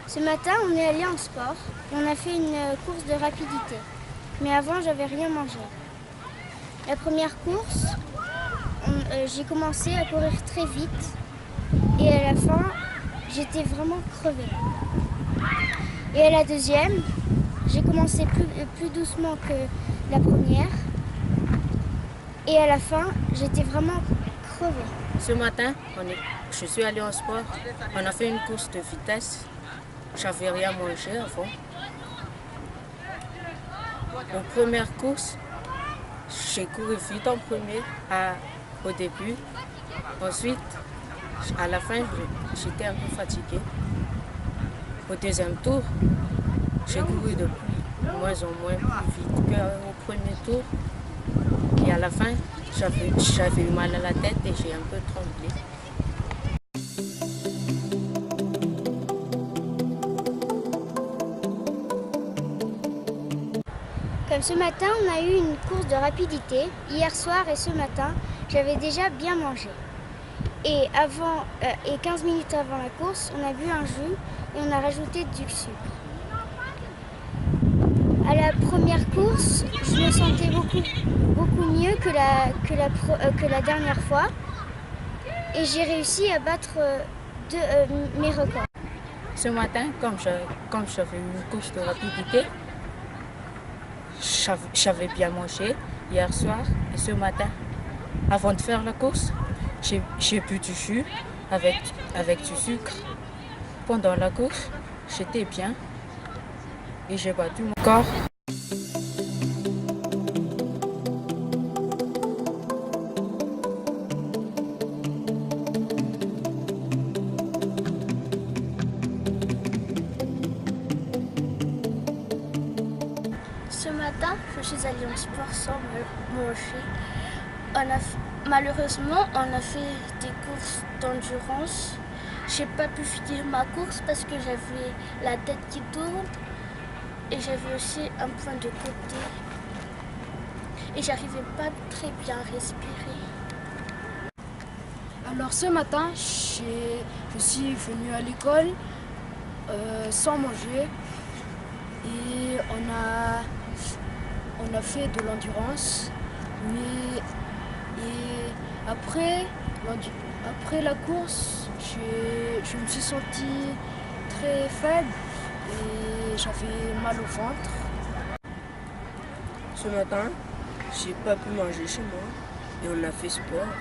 Ce matin, on est allé en sport. On a fait une course de rapidité. Mais avant, j'avais rien mangé. La première course, j'ai commencé à courir très vite. Et à la fin, j'étais vraiment crevée. Et à la deuxième, j'ai commencé plus doucement que la première. Et à la fin, j'étais vraiment crevée. Ce matin, je suis allée en sport. On a fait une course de vitesse. J'avais rien mangé avant. La première course, j'ai couru vite en premier au début. Ensuite, à la fin, j'étais un peu fatiguée. Au deuxième tour, j'ai couru de moins en moins plus vite qu'au premier tour. Et à la fin, j'avais eu mal à la tête et j'ai un peu tremblé. Comme ce matin, on a eu une course de rapidité. Hier soir et ce matin, j'avais déjà bien mangé. Et 15 minutes avant la course, on a bu un jus et on a rajouté du sucre. À la première course, je me sentais beaucoup mieux que la dernière fois. Et j'ai réussi à battre mes records. Ce matin, comme j'avais une course de rapidité, j'avais bien mangé hier soir et ce matin. Avant de faire la course, j'ai bu du jus avec du sucre. Pendant la course, j'étais bien et j'ai battu mon corps. Ce matin, je suis allée en sport sans manger. Malheureusement, on a fait des courses d'endurance. J'ai pas pu finir ma course parce que j'avais la tête qui tourne et j'avais aussi un point de côté. Et j'arrivais pas très bien à respirer. Alors ce matin, je suis venue à l'école sans manger et on a fait de l'endurance. Et après la course, je me suis sentie très faible et j'avais mal au ventre. Ce matin, j'ai pas pu manger chez moi et on a fait sport.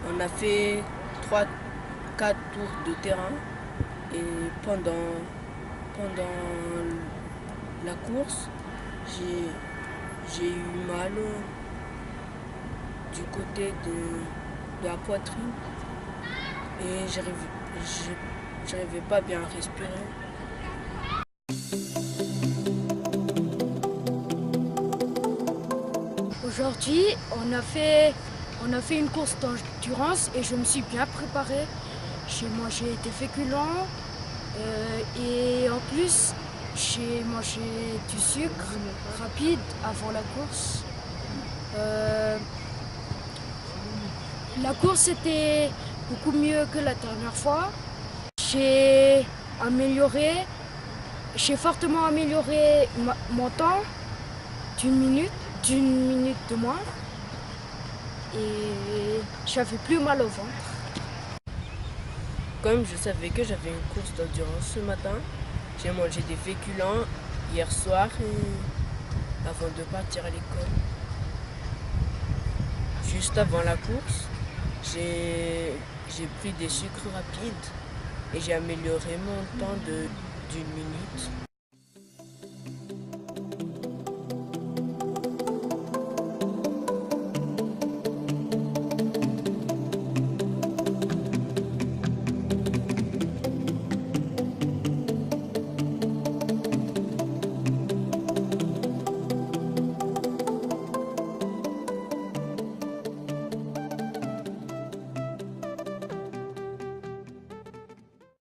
On a fait 3-4 tours de terrain et pendant la course, j'ai eu mal du côté de la poitrine et j'arrivais pas bien à respirer. Aujourd'hui, on a fait une course d'endurance et je me suis bien préparée. J'ai mangé des féculents et en plus, j'ai mangé du sucre rapide avant la course. La course était beaucoup mieux que la dernière fois. J'ai fortement amélioré mon temps d'une minute de moins et j'avais plus mal au ventre. Comme je savais que j'avais une course d'endurance ce matin, j'ai mangé des féculents hier soir avant de partir à l'école. Juste avant la course, j'ai pris des sucres rapides et j'ai amélioré mon temps d'une minute.